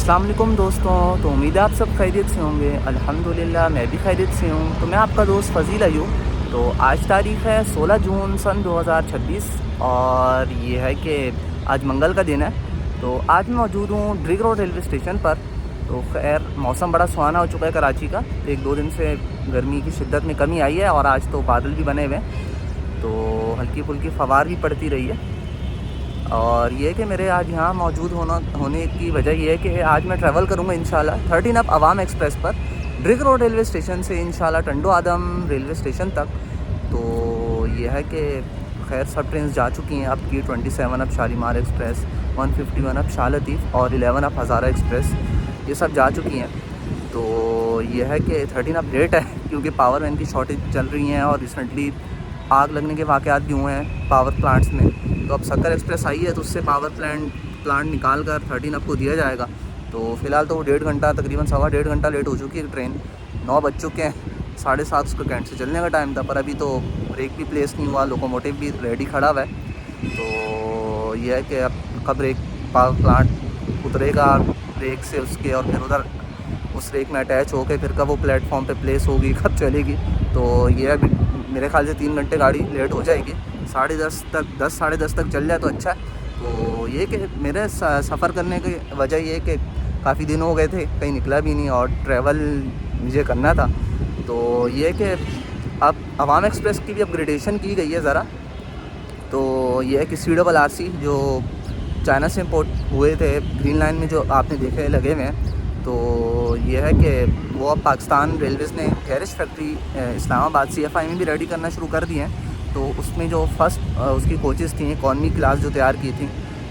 अस्सलाम वालेकुम दोस्तों। तो उम्मीद है आप सब खैरियत से होंगे। अल्हम्दुलिल्लाह मैं भी खैरियत से हूँ। तो मैं आपका दोस्त फ़ज़ील अयूब। तो आज तारीख़ है 16 जून सन 2026 और ये है कि आज मंगल का दिन है। तो आज मैं मौजूद हूँ ड्रिग रोड रेलवे स्टेशन पर। तो खैर मौसम बड़ा सुहाना हो चुका है कराची का। एक दो दिन से गर्मी की शिद्दत में कमी आई है और आज तो बादल भी बने हुए हैं, तो हल्की फुल्की फवार भी पड़ती रही है। और ये कि मेरे आज यहाँ मौजूद होने की वजह यह है कि आज मैं ट्रैवल करूँगा इंशाल्लाह 13 अप अवाम एक्सप्रेस पर ड्रिग रोड रेलवे स्टेशन से इंशाल्लाह टंडो आदम रेलवे स्टेशन तक। तो ये है कि खैर सब ट्रेन जा चुकी हैं। अब की 27 up Shalimar express, 151 up Shah Latif और 11 अप हज़ारा एक्सप्रेस ये सब जा चुकी हैं। तो ये है कि 13 अप लेट है क्योंकि पावर वैन की शॉर्टेज चल रही हैं और रिसेंटली आग लगने के वाक़यात भी हुए हैं पावर प्लांट्स में। तो अब सक्कर एक्सप्रेस आई है तो उससे पावर प्लांट निकाल कर 13 अप को दिया जाएगा। तो फ़िलहाल तो वो 1.5 घंटा तकरीबन 1.5 घंटा लेट हो चुकी है ट्रेन। 9 बज चुके हैं, 7:30 उसको कैंट से चलने का टाइम था, पर अभी तो ब्रेक भी प्लेस नहीं हुआ, लोकोमोटिव भी रेडी खड़ा हुआ है। तो यह है कि अब कब ब्रेक पावर प्लांट उतरेगा ब्रेक से उसके और फिर उधर उस रेक में अटैच होकर फिर कब वो प्लेटफॉर्म पे प्लेस होगी, कब चलेगी। तो ये अभी मेरे ख्याल से 3 घंटे गाड़ी लेट हो जाएगी। 10:30 तक 10 साढ़े 10 तक चल जाए तो अच्छा है। तो ये कि मेरे सफ़र करने की वजह ये कि काफ़ी दिन हो गए थे कहीं निकला भी नहीं और ट्रैवल मुझे करना था। तो ये कि अब अवाम एक्सप्रेस की भी अपग्रेडेशन की गई है ज़रा। तो ये है कि CRRC जो चाइना से इम्पोर्ट हुए थे ग्रीन लाइन में जो आपने देखे लगे हुए हैं, तो ये है कि वो अब पाकिस्तान रेलवेज़ ने गैरेज फैक्ट्री इस्लामाबाद CFI में भी रेडी करना शुरू कर दिए हैं। तो उसमें जो फर्स्ट उसकी कोचेज़ थी इकॉनमी क्लास जो तैयार की थी,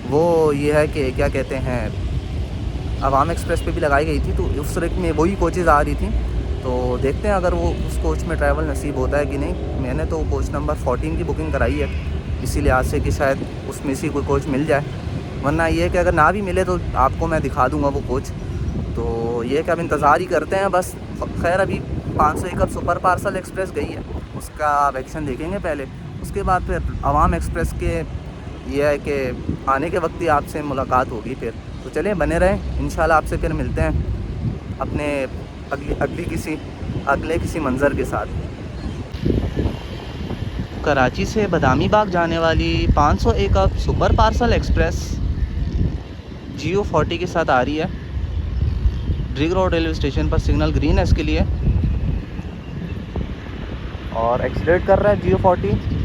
वो ये है कि क्या कहते हैं अवाम एक्सप्रेस पे भी लगाई गई थी। तो उस रेक में वही कोचेज़ आ रही थी। तो देखते हैं अगर वो उस कोच में ट्रैवल नसीब होता है कि नहीं। मैंने तो कोच नंबर 14 की बुकिंग कराई है, इसी लिहाज से कि शायद उसमें से कोई कोच मिल जाए, वरना ये है कि अगर ना भी मिले तो आपको मैं दिखा दूँगा वो कोच। तो ये कि अब इंतज़ार ही करते हैं बस। खैर अभी 501 अब सुपर पार्सल एक्सप्रेस गई है, उसका आप एक्शन देखेंगे पहले, उसके बाद फिर अवाम एक्सप्रेस के ये है कि आने के वक्त ही आपसे मुलाकात होगी फिर। तो चलिए बने रहें, इंशाल्लाह आपसे फिर मिलते हैं अपने अगले किसी मंज़र के साथ। कराची से बदामी बाग जाने वाली 501 अब सुपर पार्सल एक्सप्रेस GO 40 के साथ आ रही है। ड्रिग रोड रेलवे स्टेशन पर सिग्नल ग्रीन है इसके लिए और एक्सीलरेट कर रहा है GO 40।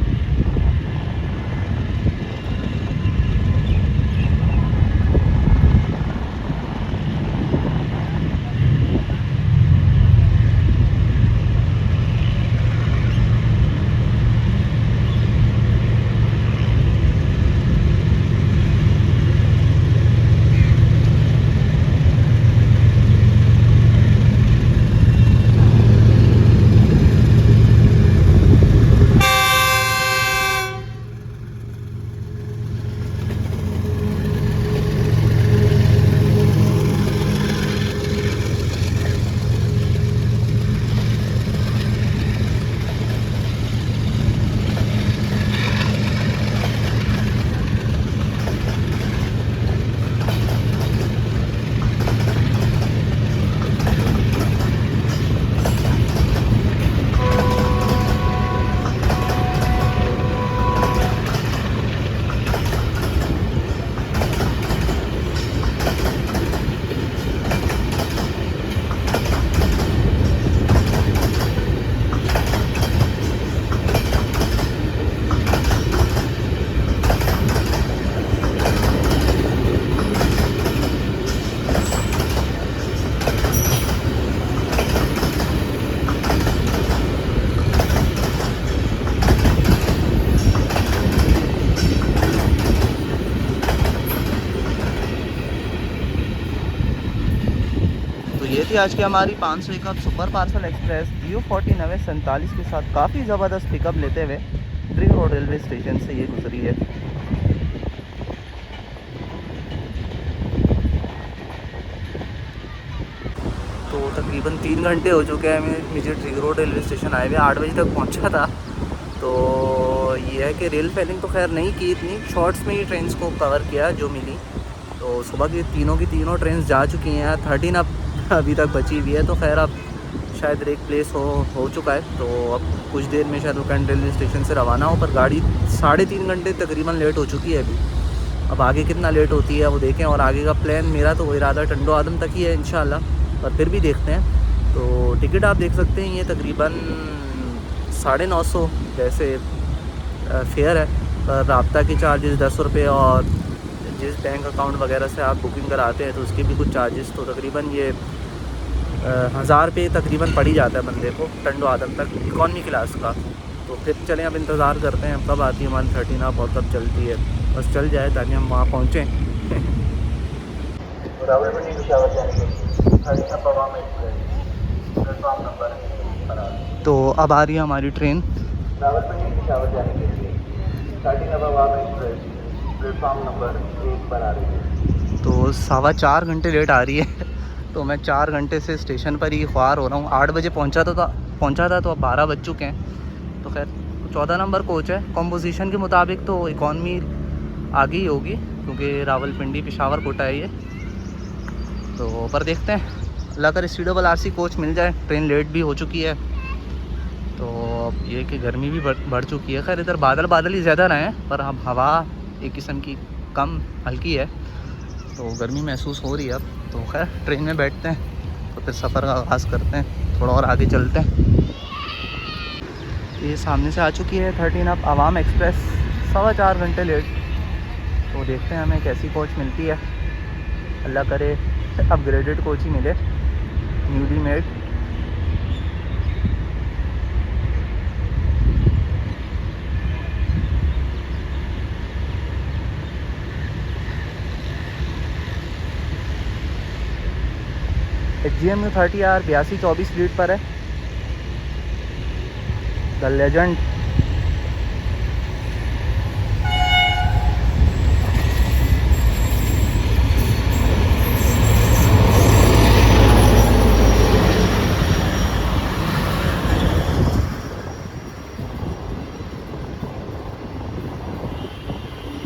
ये थी आज की हमारी 501 अब सुपर पार्सल एक्सप्रेस GO 40 947 के साथ काफ़ी ज़बरदस्त पिकअप लेते हुए ड्रिग रोड रेलवे स्टेशन से ये गुजरी है। तो तकरीबन 3 घंटे हो चुके हैं मुझे ड्रिग रोड रेलवे स्टेशन आए हुए, 8 बजे तक पहुंचा था। तो ये है कि रेल फेलिंग तो खैर नहीं की, इतनी शॉर्ट्स में ही ट्रेन को कवर किया जो मिली। तो सुबह की तीनों ट्रेन जा चुकी हैं। 13 अब अभी तक बची हुई है। तो खैर अब शायद एक प्लेस हो चुका है, तो अब कुछ देर में शायद उकंड रेलवे स्टेशन से रवाना हो। पर गाड़ी 3.5 घंटे तकरीबन लेट हो चुकी है अभी। अब आगे कितना लेट होती है वो देखें। और आगे का प्लान मेरा तो इरादा टंडो आदम तक ही है इंशाल्लाह, पर फिर भी देखते हैं। तो टिकट आप देख सकते हैं, ये तकरीबन 950 जैसे फेयर है। पर रब्ता के चार्जेस 10 रुपये, और जिस बैंक अकाउंट वगैरह से आप बुकिंग कराते हैं तो उसके भी कुछ चार्जेस, तो तकरीबन ये 1000 रुपये तकरीबन पड़ ही जाता है बंदे को टंडो आदम तक इकॉनमी क्लास का। तो फिर चलें, अब इंतज़ार करते हैं कब आती है हमारी 13 आप और कब चलती है। बस चल जाए ताकि हम वहाँ पहुँचें। रावलपिंडी पेशावर जाने के लिए 13 अवाम प्लेटफॉर्म नंबर। तो अब आ रही है हमारी ट्रेन रावलपिंडी पेशावर जाने के लिए 13 अवाम प्लेटफॉर्म नंबर 1 पर आ रही है। तो 4.25 घंटे लेट आ रही है। तो मैं 4 घंटे से स्टेशन पर ही ख्वार हो रहा हूँ। 8 बजे पहुँचा था तो अब 12 बज चुके हैं। तो खैर 14 नंबर कोच है। कॉम्पोजिशन के मुताबिक तो इकॉनमी आगे ही होगी, क्योंकि रावलपिंडी पेशावर कोटा है ये। तो पर देखते हैं, अल्लाह करे CRRC कोच मिल जाए। ट्रेन लेट भी हो चुकी है। तो अब ये कि गर्मी भी बढ़ चुकी है। खैर इधर बादल ही ज़्यादा रहे हैं, पर अब हवा एक किस्म की कम हल्की है, तो गर्मी महसूस हो रही है अब। तो खैर ट्रेन में बैठते हैं, तो फिर सफ़र का आगाज़ करते हैं। थोड़ा और आगे चलते हैं। ये सामने से आ चुकी है 13 अब अवाम एक्सप्रेस, 4.25 घंटे लेट। तो देखते हैं हमें कैसी कोच मिलती है। अल्लाह करे अपग्रेडेड कोच ही मिले, newly made. GMU 30R 8224 lead पर है, the legend.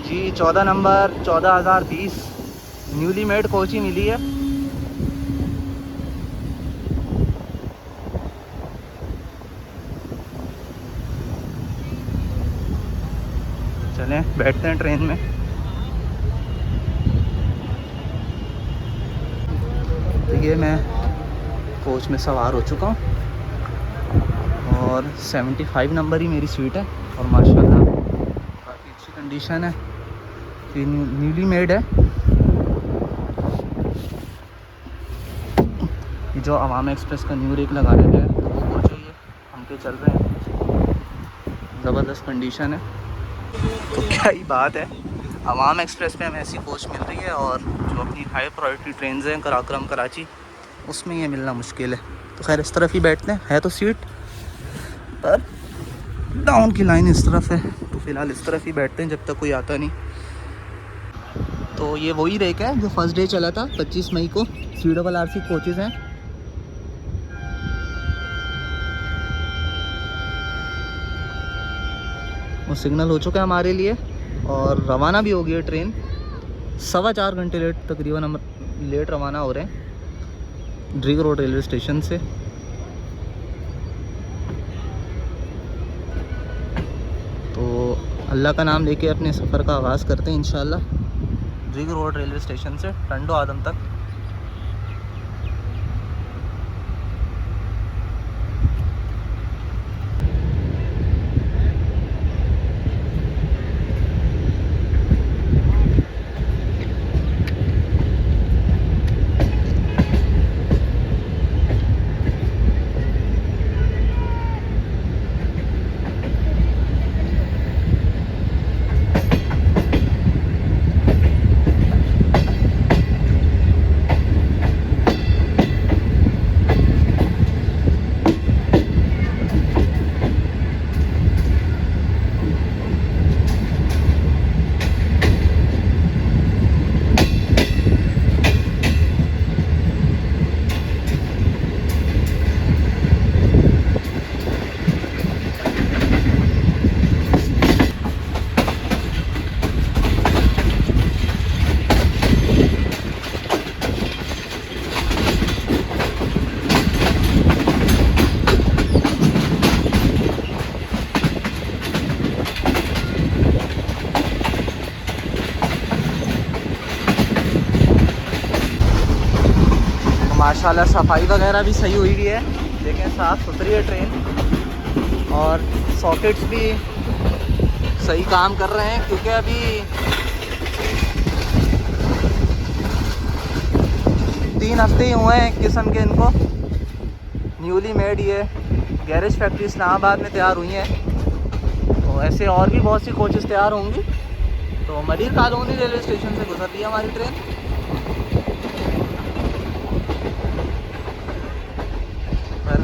G 14 number 14020 newly made coach ही मिली है। चलें बैठते हैं ट्रेन में। तो ये मैं कोच में सवार हो चुका हूँ और 75 नंबर ही मेरी सीट है। और माशाल्लाह काफ़ी अच्छी कंडीशन है, ये न्यूली मेड है। जो अवाम एक्सप्रेस का न्यू रेक लगाया गया है, तो वो कोच है ये, हम पे चल रहे हैं। ज़बरदस्त कंडीशन है। तो क्या ही बात है, अवाम एक्सप्रेस पे हमें ऐसी कोच मिल रही है। और जो अपनी हाई प्रायोरिटी ट्रेन हैं कराक्रम कराची, उसमें ये मिलना मुश्किल है। तो खैर इस तरफ ही बैठते हैं, है तो सीट पर डाउन की लाइन इस तरफ है। तो फ़िलहाल इस तरफ ही बैठते हैं जब तक कोई आता नहीं। तो ये वही रेक है जो फर्स्ट डे चला था 25 मई को। CRRC कोचेज़ हैं। वो सिग्नल हो चुका है हमारे लिए और रवाना भी हो गई है ट्रेन। 4.25 घंटे लेट तकरीबन हम लेट रवाना हो रहे हैं ड्रिग रोड रेलवे स्टेशन से। तो अल्लाह का नाम लेके अपने सफ़र का आगाज़ करते हैं इंशाल्लाह, ड्रिग रोड रेलवे स्टेशन से टंडो आदम तक। माशाल्लाह सफाई वगैरह भी सही हुई है, देखें साफ़ सुथरी है ट्रेन। और सॉकेट्स भी सही काम कर रहे हैं, क्योंकि अभी 3 हफ्ते ही हुए हैं एक किस्म के इनको, न्यूली मेड ये गैरेज फैक्ट्री इस्लामाबाद में तैयार हुई हैं। तो ऐसे और भी बहुत सी कोचेस तैयार होंगी। तो मलिर कॉलोनी रेलवे स्टेशन से गुजर रही है हमारी ट्रेन।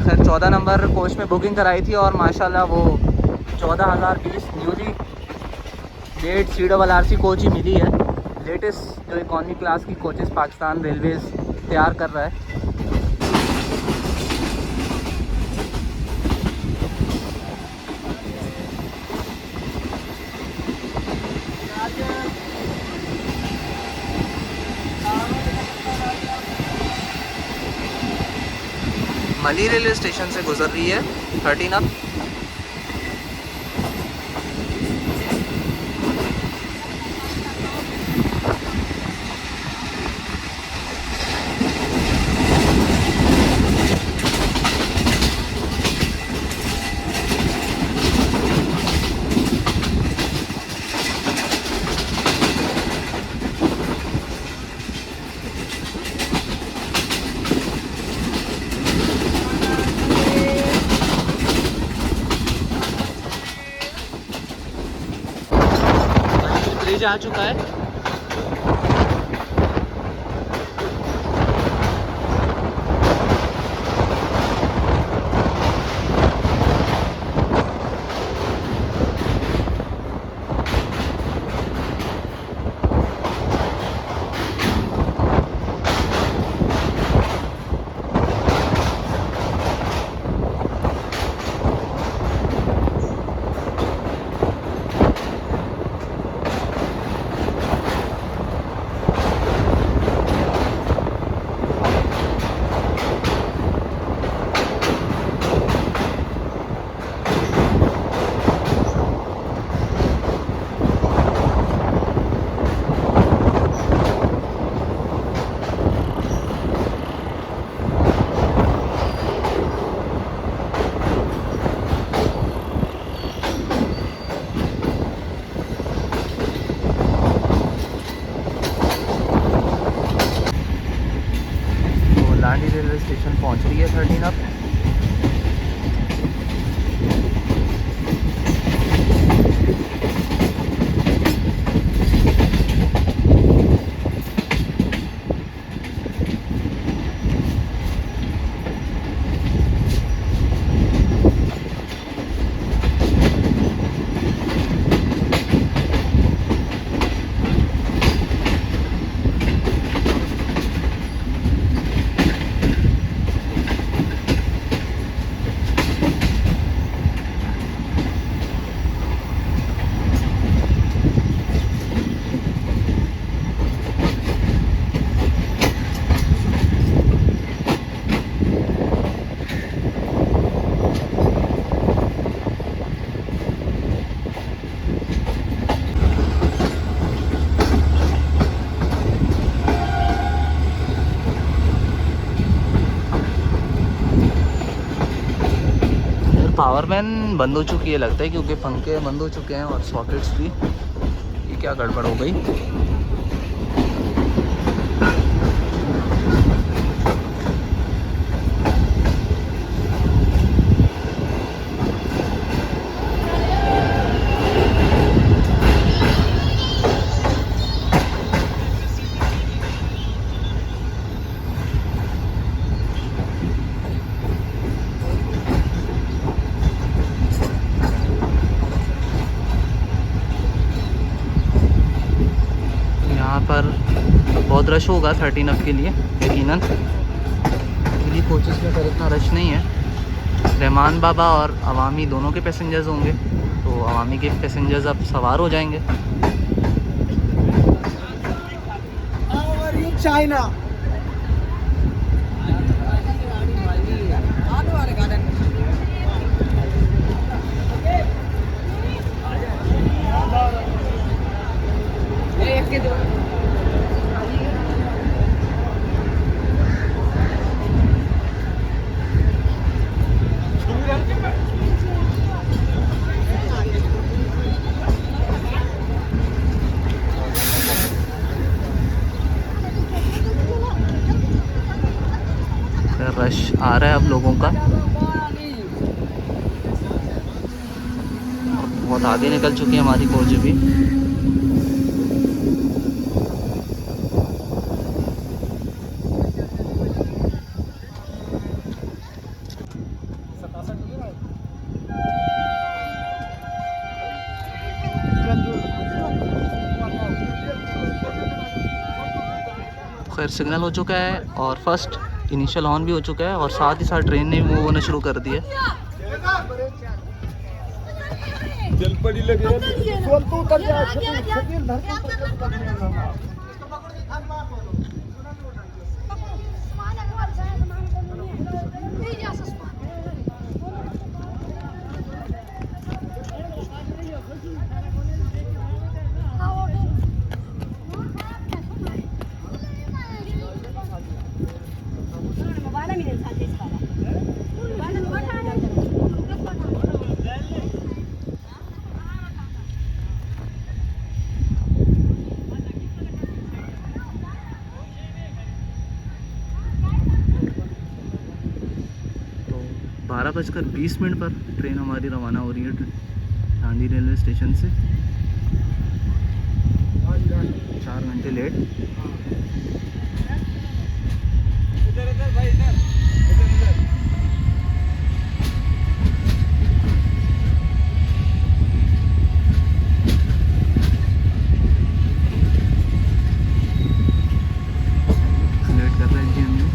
खैर 14 नंबर कोच में बुकिंग कराई थी और माशाल्लाह वो 14,020 न्यूली मेड CRRC कोच ही मिली है। लेटेस्ट जो इकॉनमी क्लास की कोचेस पाकिस्तान रेलवेज़ तैयार कर रहा है। मली रेलवे स्टेशन से गुजर रही है 13 अप। ब्रिज आ चुका है। लांडी रेलवे स्टेशन पहुंच रही है 13 अप। पावर मैन बंद हो चुकी है लगता है, क्योंकि पंखे बंद हो चुके हैं और सॉकेट्स भी। ये क्या गड़बड़ हो गई। पर बहुत रश होगा 13 अप के लिए यकीनन। दिल्ली कोचेस में पर इतना रश नहीं है। रहमान बाबा और अवामी दोनों के पैसेंजर्स होंगे, तो अवामी के पैसेंजर्स अब सवार हो जाएंगे। चाइना रश आ रहा है अब लोगों का। बहुत आगे निकल चुकी है हमारी कोच भी। खैर सिग्नल हो चुका है और फर्स्ट इनिशियल ऑन भी हो चुका है और साथ ही साथ ट्रेन ने मूव होना शुरू कर दिया। तो 12:20 पर ट्रेन हमारी रवाना हो रही है चांदी रेलवे स्टेशन से। 4 घंटे लेट। लेट कर रहे हैं जी हम लोग।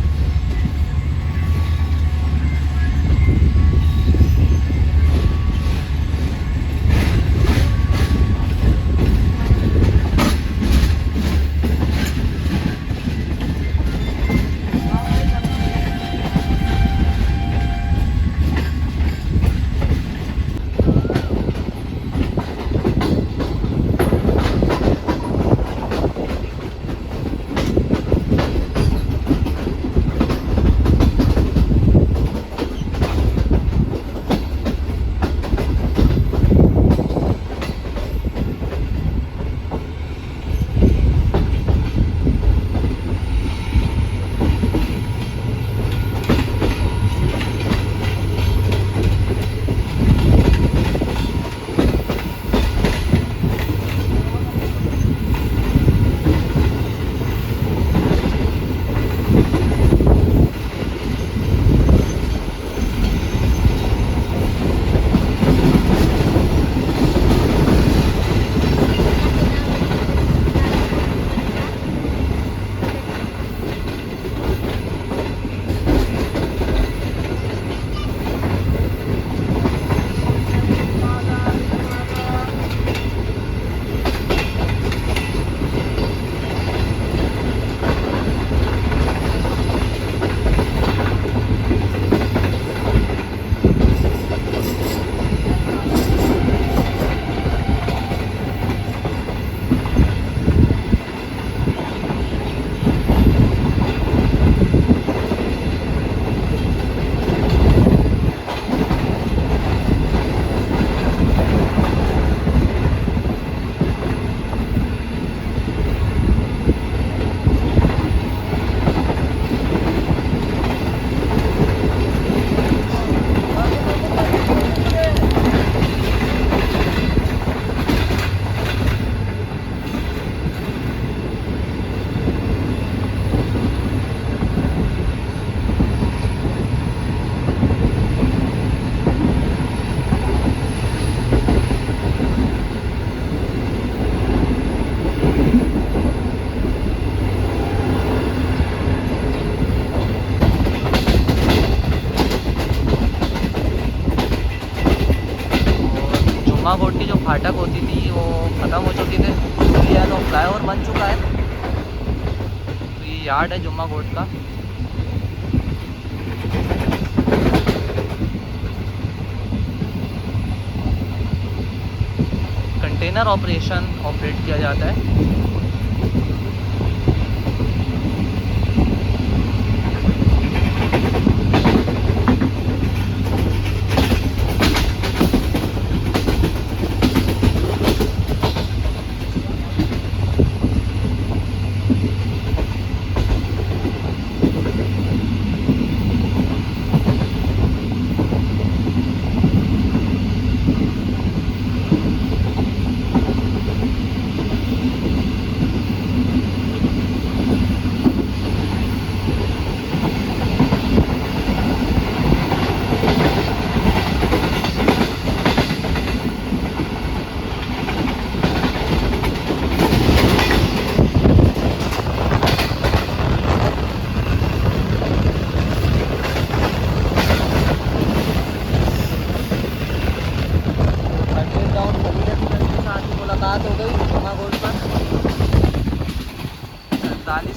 जुम्मा कोट की जो फाटक होती थी वो ख़त्म हो चुकी थी, इसलिए तो फ्लाईओवर बन चुका है। तो ये यार्ड है जुम्मा कोट का। कंटेनर ऑपरेशन ऑपरेट किया जाता है।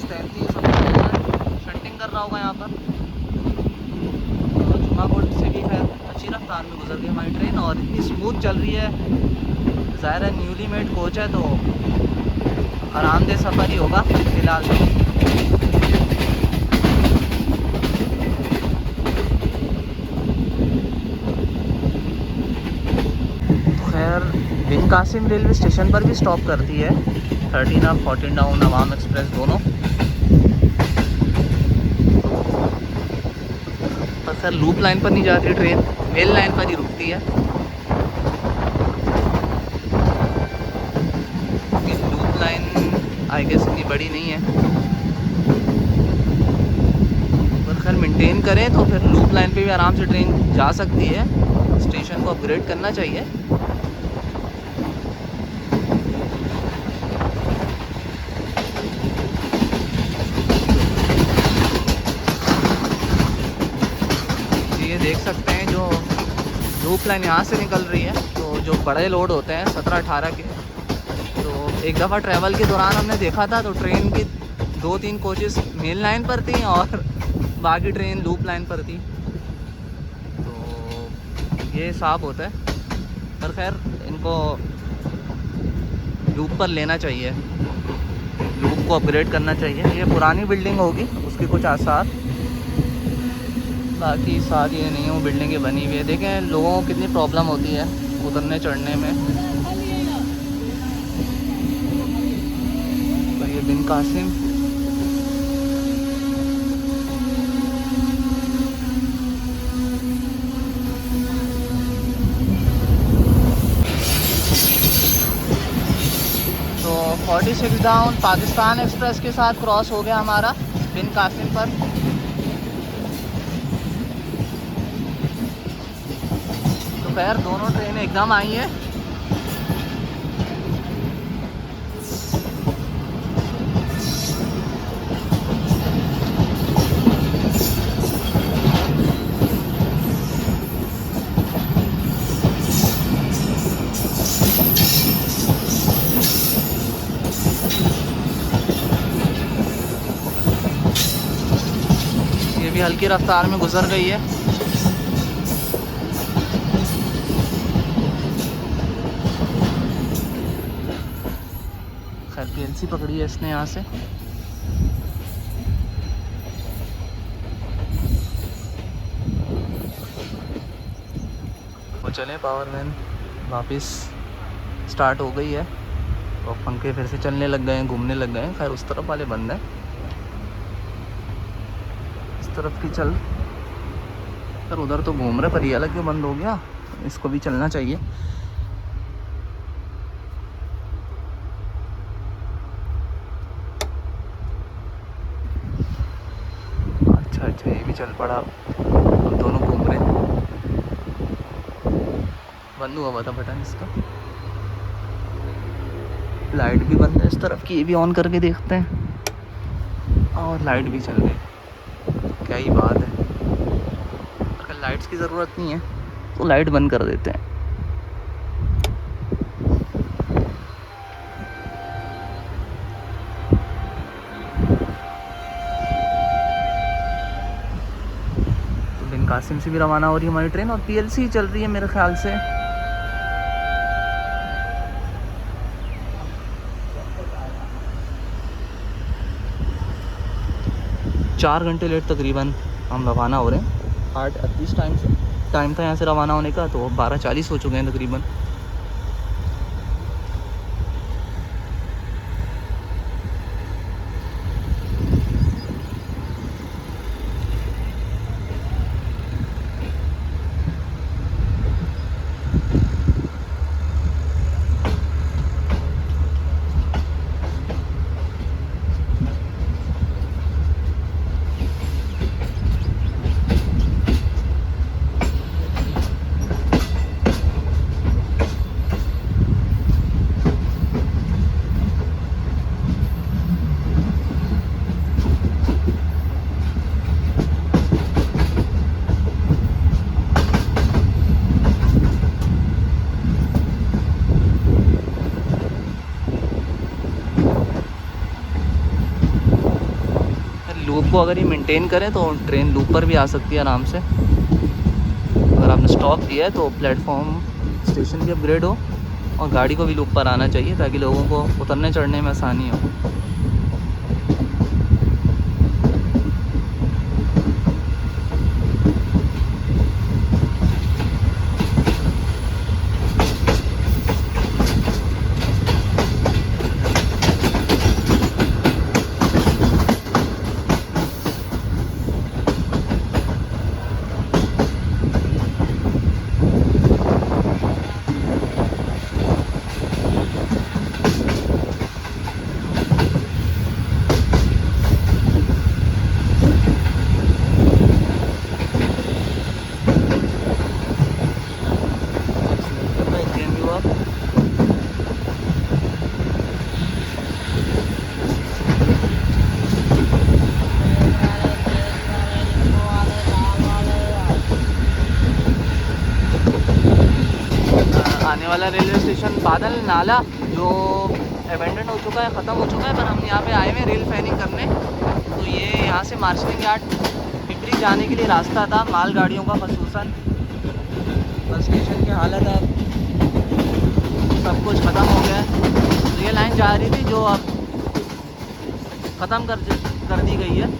32 शंटिंग कर रहा होगा यहाँ पर। जुमाकोट से भी खैर अच्छी रफ्तार में गुजर गई हमारी ट्रेन और इतनी स्मूथ चल रही है। ज़ाहिर है न्यूली मेड कोच है तो आरामदेह सफ़र ही होगा फ़िलहाल। तो खैर बिन कासिम रेलवे स्टेशन पर भी स्टॉप करती है 13 अप 14 डाउन अवाम एक्सप्रेस दोनों। पर सर लूप लाइन पर नहीं जाती ट्रेन, मेल लाइन पर ही रुकती है। लूप लाइन आई गेस इतनी बड़ी नहीं है, पर खैर मेंटेन करें तो फिर लूप लाइन पे भी आराम से ट्रेन जा सकती है। स्टेशन को अपग्रेड करना चाहिए। देख सकते हैं जो लूप लाइन यहाँ से निकल रही है, तो जो बड़े लोड होते हैं 17-18 के, तो एक दफ़ा ट्रैवल के दौरान हमने देखा था तो ट्रेन की 2-3 कोचेस मेन लाइन पर थी और बाकी ट्रेन लूप लाइन पर थी। तो ये हिसाब होता है, पर खैर इनको लूप पर लेना चाहिए, लूप को अपग्रेड करना चाहिए। ये पुरानी बिल्डिंग होगी उसके कुछ आसार, बाकी साथ ये नहीं हूँ बिल्डिंगें बनी हुई है। देखें लोगों को कितनी प्रॉब्लम होती है उतरने चढ़ने में। तो ये बिन कासिम तो 46 डाउन पाकिस्तान एक्सप्रेस के साथ क्रॉस हो गया हमारा बिन कासिम पर। खैर दोनों ट्रेनें एकदम आई हैं। ये भी हल्की रफ्तार में गुजर गई है। खैर पीएलसी पकड़ी है इसने यहाँ से। वो चले पावर वैन वापस स्टार्ट हो गई है और पंखे फिर से चलने लग गए हैं, घूमने लग गए हैं। खैर उस तरफ वाले बंद हैं, इस तरफ की चल। सर उधर तो घूम रहे पर ये अलग क्यों बंद हो गया, इसको भी चलना चाहिए। अच्छा ये भी चल पड़ा, अब दोनों घूम रहे हैं। बंद हुआ था बटन इसका, लाइट भी बंद है इस तरफ की, ये भी ऑन करके देखते हैं। और लाइट भी चल गई, क्या ही बात है। अगर लाइट्स की ज़रूरत नहीं है तो लाइट बंद कर देते हैं। कासिम से भी रवाना हो रही है हमारी ट्रेन और पीएलसी चल रही है मेरे ख्याल से। चार घंटे लेट तकरीबन हम रवाना हो रहे हैं। 8:38 टाइम था यहाँ से रवाना होने का, तो 12:40 हो चुके हैं तकरीबन। लूप को अगर ये मेंटेन करें तो ट्रेन लूप पर भी आ सकती है आराम से। अगर आपने स्टॉप दिया है तो प्लेटफॉर्म स्टेशन भी अपग्रेड हो और गाड़ी को भी लूप पर आना चाहिए ताकि लोगों को उतरने चढ़ने में आसानी हो। आने वाला रेलवे स्टेशन बादल नाला जो अबेंडन हो चुका है, ख़त्म हो चुका है, पर हम यहाँ पे आए हुए रेल फैनिंग करने। तो ये यहाँ से मार्शलिंग यार्ड पिपरी जाने के लिए रास्ता था मालगाड़ियों का खसूसन। बस स्टेशन की हालत अब सब कुछ ख़त्म हो गया है। तो ये लाइन जा रही थी जो अब ख़त्म कर दी गई है।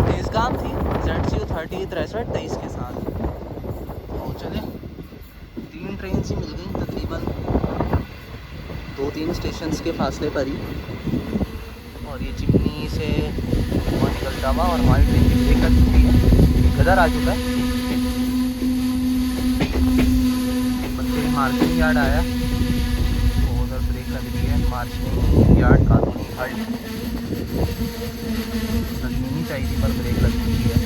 तेज़गाम थी ZCU 30 63 23 के साथ। तो चले 3 ट्रेन ही मिल गई तकरीबन 2-3 स्टेशंस के फासले पर ही। और ये चिमनी से धुआं निकलता हुआ और हमारी ट्रेन की ब्रेक लग चुकी है, गदर आ चुका है। बच्चे मार्शलिंग यार्ड आया तो उधर ब्रेक लग रही है। मार्शलिंग यार्ड कानूनी हल्ट लगनी नहीं चाहिए पर ब्रेक लग चुकी है।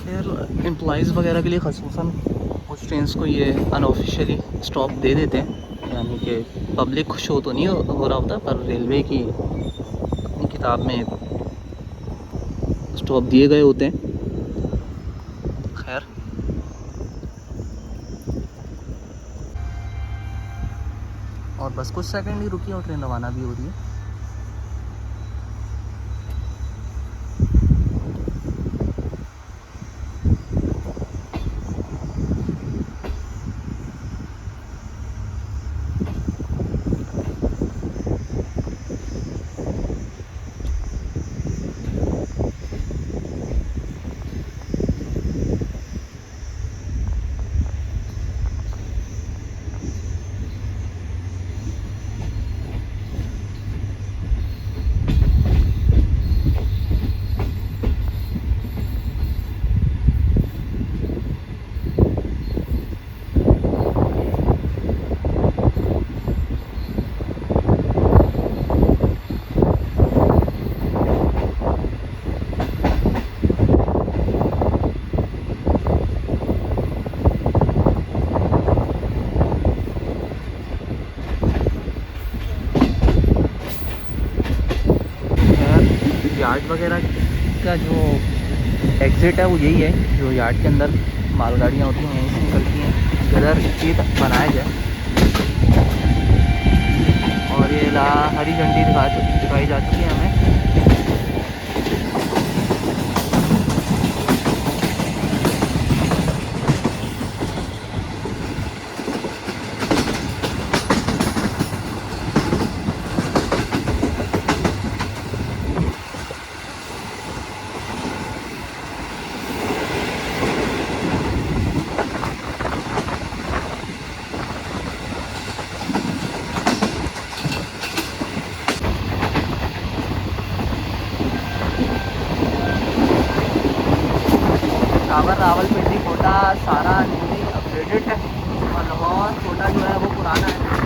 फिर एम्प्लॉइज़ वगैरह के लिए खसूसन कुछ ट्रेन्स को ये अनऑफिशियली स्टॉप दे देते हैं, यानी कि पब्लिक शो तो नहीं हो रहा होता पर रेलवे की अपनी किताब में स्टॉप दिए गए होते हैं। खैर और बस कुछ सेकंड ही रुकी और ट्रेन रवाना भी हो रही है। यार्ड वगैरह का जो एग्ज़िट है वो यही है, जो यार्ड के अंदर मालगाड़ियाँ होती हैं यहीं से निकलती हैं। गदर इसलिए बनाया जाए। और ये हरी झंडी दिखाई जा चुकी है हमें। टावर रावलपिंडी कोटा सारा न्यूली अपग्रेडेड है और लाहौर कोटा जो है वो पुराना है।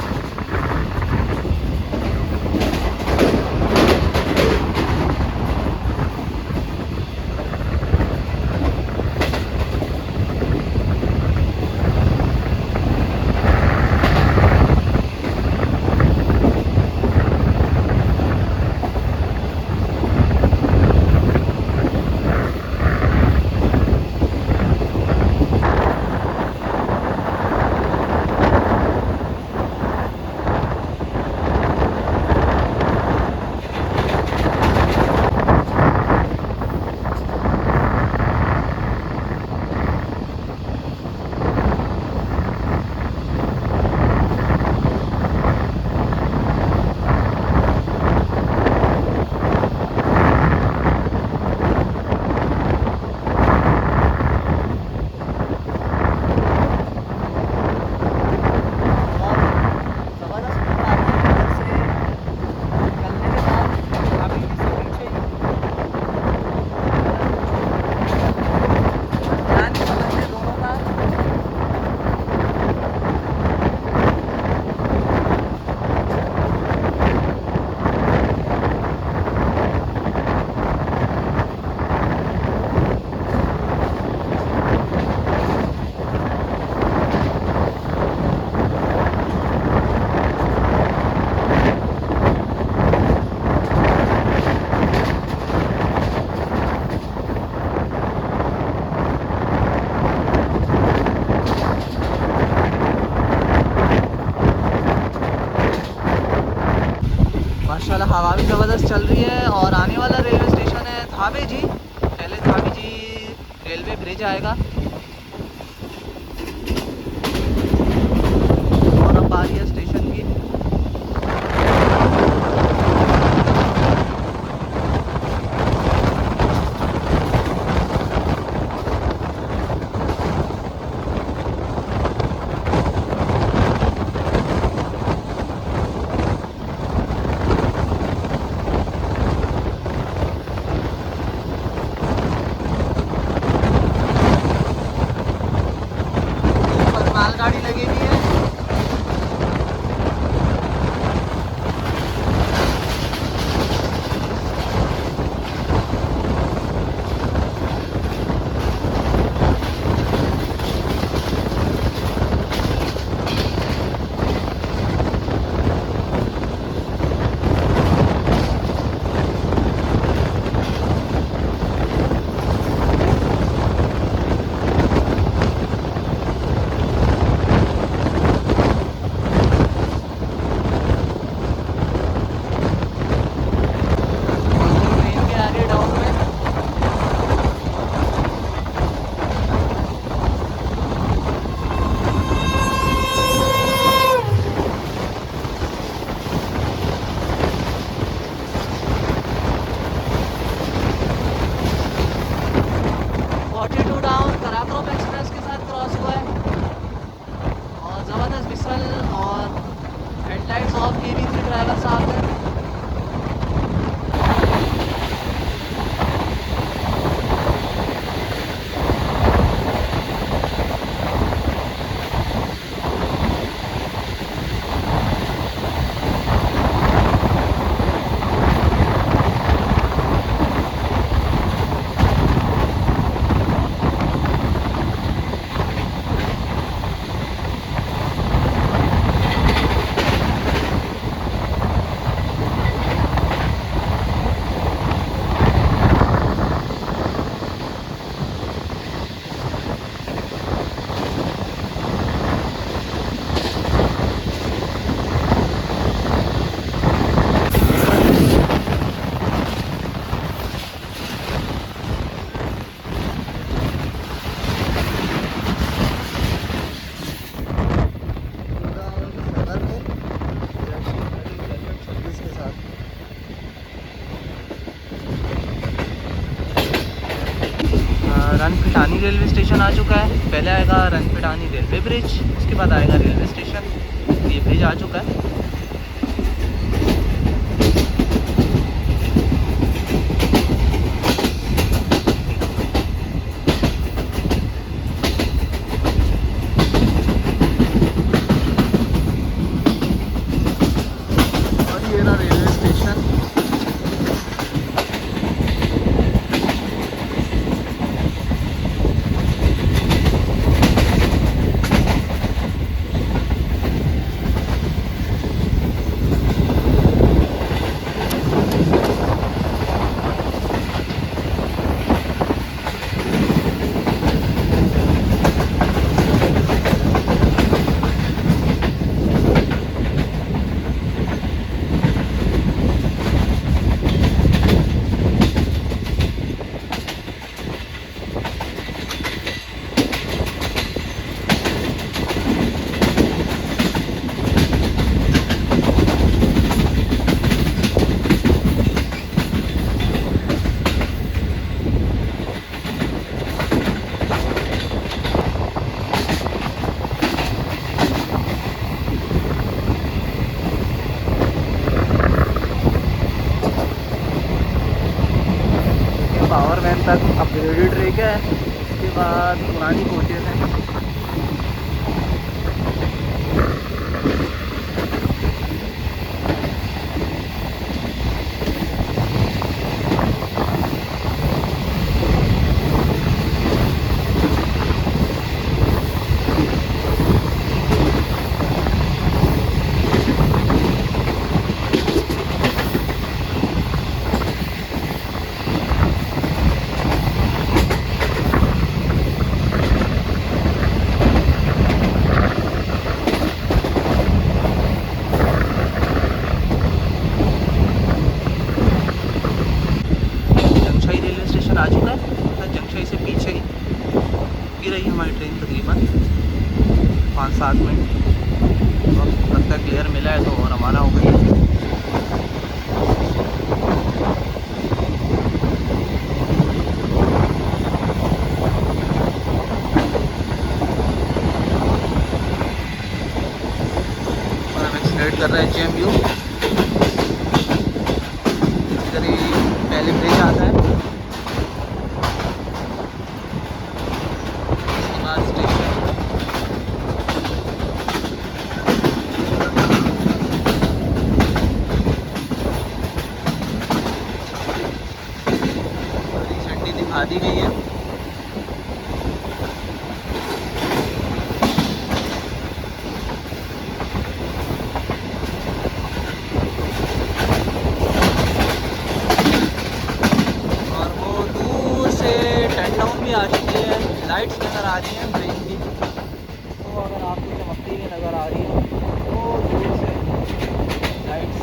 माशाल्लाह हवा भी ज़बरदस्त चल रही है। और आने वाला रेलवे स्टेशन है थावे जी। पहले थावे जी रेलवे ब्रिज आएगा और अब बारी है स्टेशन की। मालगाड़ी लगी हुई है। हेडलाइट्स ऑफ की भी थी ड्राइवर साहब ने। रनफिटानी रेलवे स्टेशन आ चुका है। पहले आएगा रनफिटानी रेलवे ब्रिज, उसके बाद आएगा रेलवे स्टेशन। ये ब्रिज आ चुका है। लेडी ट्रेक है, उसके बाद पुरानी कोचेज़ हैं। आ चुका है, जंक्शन से पीछे ही रही हमारी ट्रेन तकरीबन 5-7 मिनट। अब लगता है क्लियर मिला है तो रवाना हो गई है। और हम एक्सीलरेट कर रहे हैं JMU। इधर ही पहले ब्रिज आता है, दिखा दी गई है। और वो दूर से टेंट टाउन भी आ चुकी है, लाइट्स नज़र आ रही हैं ट्रेन की। तो अगर आपको चमकती हुई नज़र आ रही हो तो दूर से लाइट्स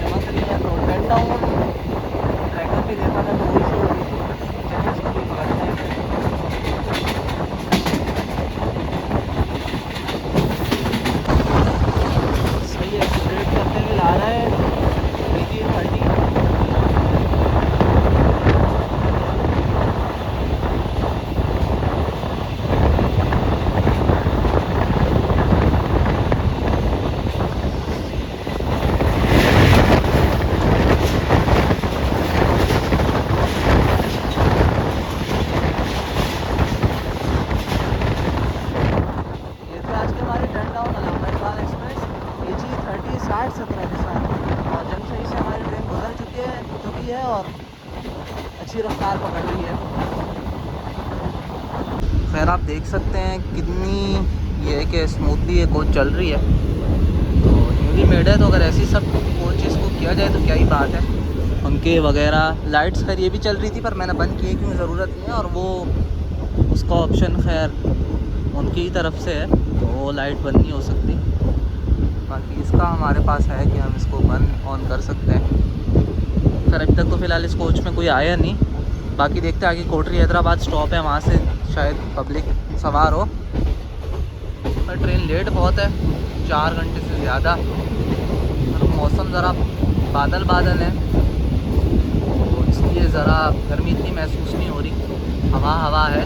चमक रही हैं। तो टेंट टाउन ट्रैकर भी देखा था तो वही शो हो रही थी। चलिए इसको भी पकड़ते हैं। सही है, एक्सीलरेट करते हुए ला रहा है 30। और अच्छी रफ्तार पकड़ रही है। खैर आप देख सकते हैं कितनी ये है कि स्मूथली ये कोच चल रही है। तो न्यूली मेड है, तो अगर ऐसी सब कोचेस को किया जाए तो क्या ही बात है। पंखे वगैरह लाइट्स खैर ये भी चल रही थी पर मैंने बंद किए क्योंकि ज़रूरत नहीं है। और वो उसका ऑप्शन खैर उनकी ही तरफ से है तो वो लाइट बंद नहीं हो सकती। बाकी इसका हमारे पास है कि हम इसको बंद ऑन कर सकते हैं। खैर अभी तक तो फ़िलहाल इस कोच में कोई आया नहीं। बाकी देखते हैं आगे कोटरी हैदराबाद स्टॉप है, वहाँ से शायद पब्लिक सवार हो। पर ट्रेन लेट बहुत है, 4 घंटे से ज़्यादा। और मौसम ज़रा बादल बादल है तो इसलिए ज़रा गर्मी इतनी महसूस नहीं हो रही, हवा है।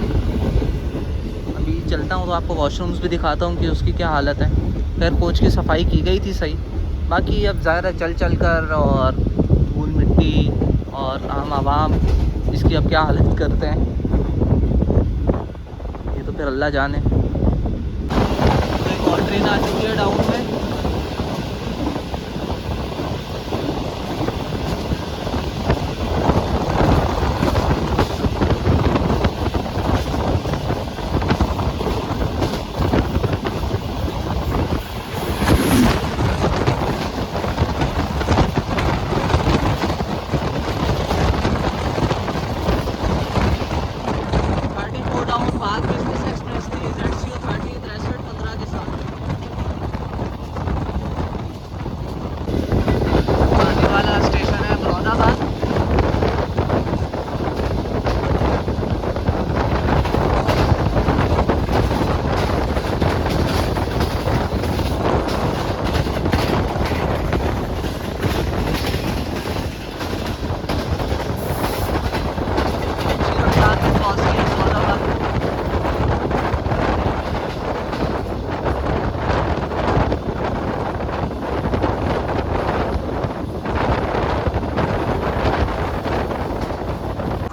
अभी चलता हूँ तो आपको वॉशरूम्स भी दिखाता हूँ कि उसकी क्या हालत है। खैर कोच की सफाई की गई थी सही, बाकी अब ज़ाहिर है चल कर और धूल मिट्टी और आम आवाम इसकी अब क्या हालत करते हैं ये तो फिर अल्लाह जाने। तो एक और ट्रेन आ चुकी है डाउन में।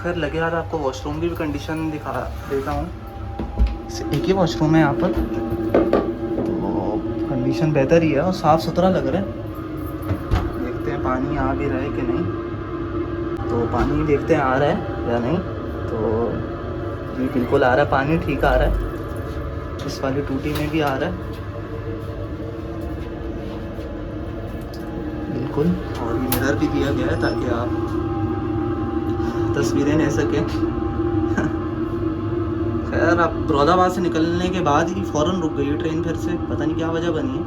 खैर लगे यार आपको वॉशरूम की भी कंडीशन दिखा देता हूँ। एक ही वॉशरूम है यहाँ पर, तो कंडीशन बेहतर ही है और साफ़ सुथरा लग रहा है। देखते हैं पानी आ भी रहा है कि नहीं, तो पानी देखते हैं आ रहा है या नहीं। तो जी बिल्कुल आ रहा है, पानी ठीक आ रहा है, इस वाली टूटी में भी आ रहा है बिल्कुल। और ये मिरर भी दिया गया है ताकि आप तस्वीरें ले सकें। खैर अब बरोदाबाद से निकलने के बाद ही फ़ौरन रुक गई ट्रेन फिर से, पता नहीं क्या वजह बनी है।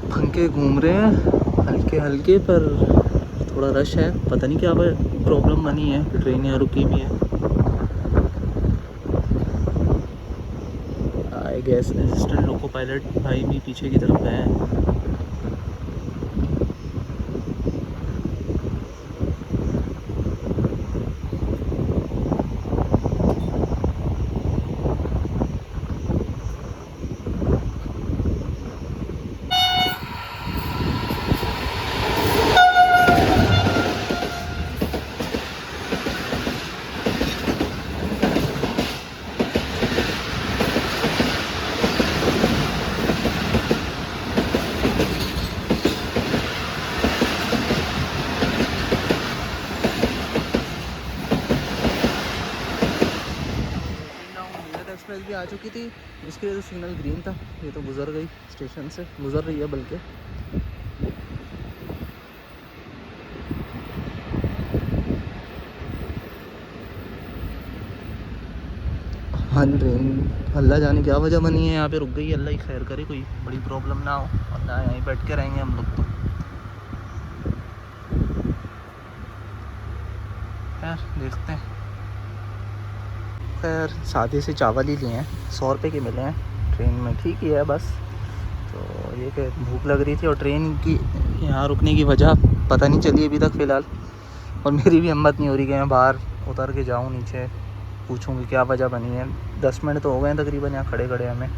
पंखे घूम रहे हैं हल्के हल्के, पर थोड़ा रश है, पता नहीं क्या प्रॉब्लम बनी है, ट्रेन यहाँ रुकी भी है। I guess assistant loco pilot भाई भी पीछे की तरफ गए हैं। एक्सप्रेस भी आ चुकी थी, इसके लिए तो सिग्नल ग्रीन था, ये तो गुजर गई स्टेशन से, गुजर रही है बल्कि। हाँ ट्रेन अल्लाह जाने क्या वजह बनी है यहाँ पे रुक गई, अल्लाह ही खैर करे, कोई बड़ी प्रॉब्लम ना हो, और ना यहीं बैठ के रहेंगे हम लोग तो। खैर देखते हैं। खैर सादे से चावल ही लिए हैं, 100 रुपये के मिले हैं ट्रेन में, ठीक ही है बस। तो ये कि भूख लग रही थी और ट्रेन की यहाँ रुकने की वजह पता नहीं चली अभी तक फ़िलहाल, और मेरी भी हिम्मत नहीं हो रही कि मैं बाहर उतर के जाऊँ नीचे, पूछूँगी क्या वजह बनी है। 10 मिनट तो हो गए हैं तकरीबन यहाँ खड़े खड़े हमें,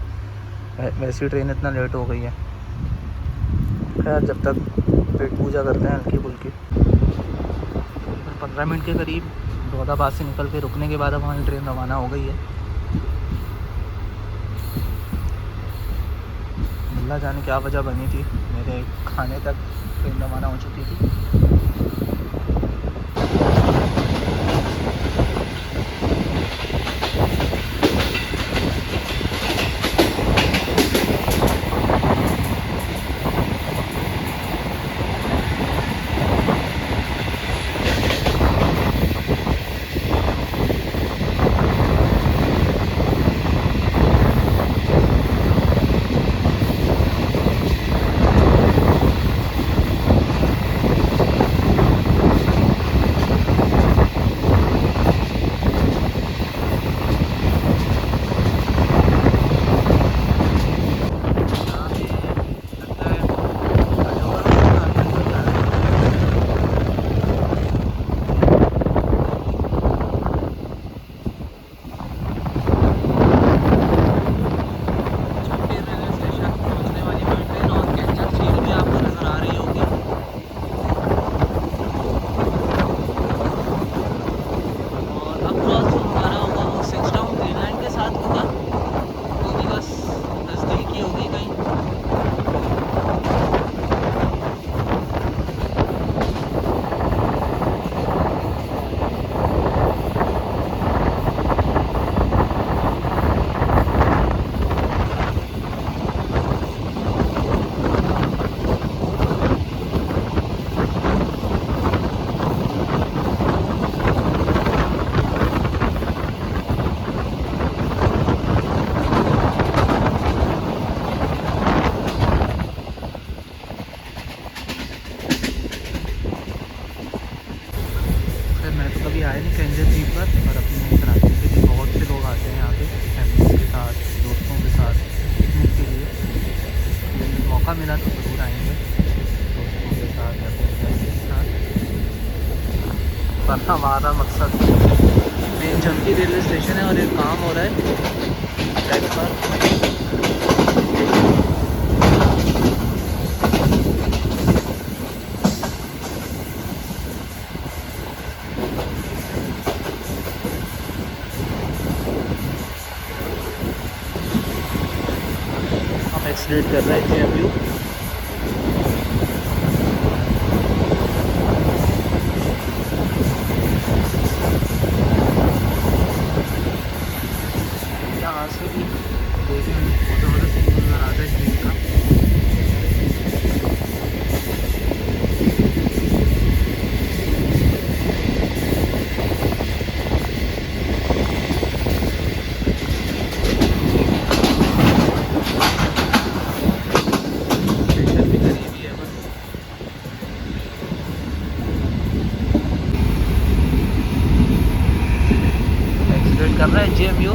वैसी ट्रेन इतना लेट हो गई है। खैर जब तक पेट पूजा करते हैं हल्की फुल्की। 15 मिनट के करीब बरोदाबाद से निकल के रुकने के बाद अब हमारी ट्रेन रवाना हो गई है। अल्लाह जाने क्या वजह बनी थी, मेरे खाने तक ट्रेन रवाना हो चुकी थी। मिला तो ज़रूर आएंगे दोस्तों के साथ या फिर फैमिली के साथ। पर हमारा मकसद मेन झमकी रेलवे स्टेशन है और एक काम हो रहा है ट्रैक पर। एक्सीलेट कर रहा है JMU। यहाँ से भी देखने में बहुत ज़बरदस्त नज़र आता है ट्रेन का। स्टेशन भी करीब ही है बस। एक्सीलेट कर रहा है JMU।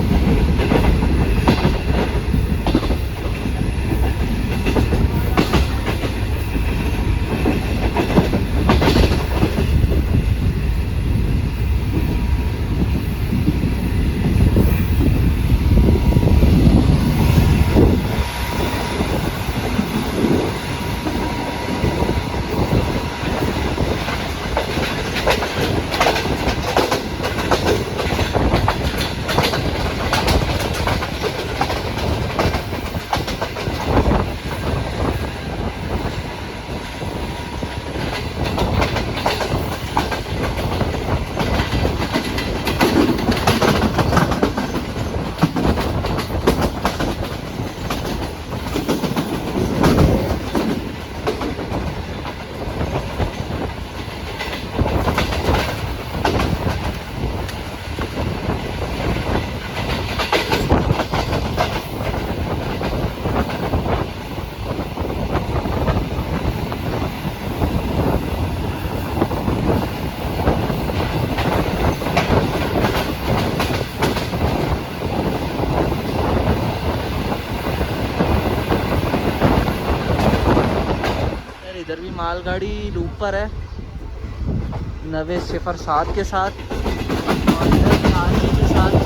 इधर भी मालगाड़ी लूप पर है 9007 के साथ और इधर आगे के साथ।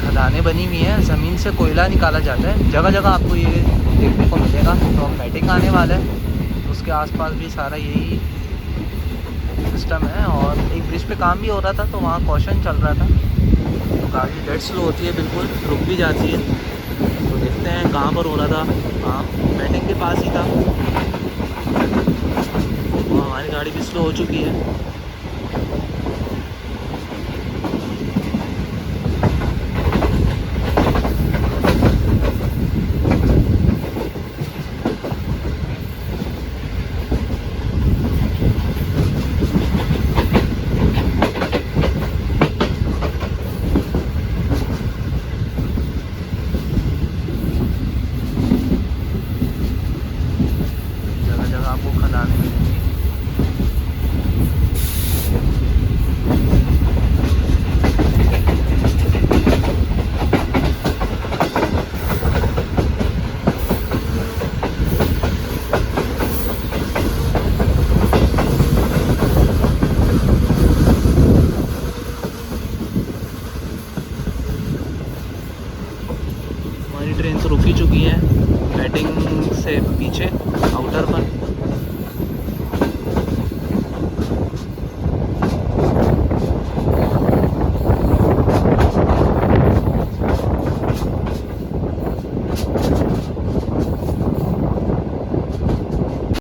खदानें बनी हुई हैं, ज़मीन से कोयला निकाला जाता है। जगह जगह आपको ये देखने को मिलेगा। तो मैटिंग आने वाला है, उसके आसपास भी सारा यही सिस्टम है। और एक ब्रिज पे काम भी हो रहा था, तो वहाँ कॉशन चल रहा था। तो गाड़ी डेड स्लो होती है, बिल्कुल रुक भी जाती है। तो देखते हैं कहाँ पर हो रहा था। हाँ, मैटिंग के पास ही था। और हमारी गाड़ी भी स्लो हो चुकी है। आपको खदानें मिलेंगी। आउटर पर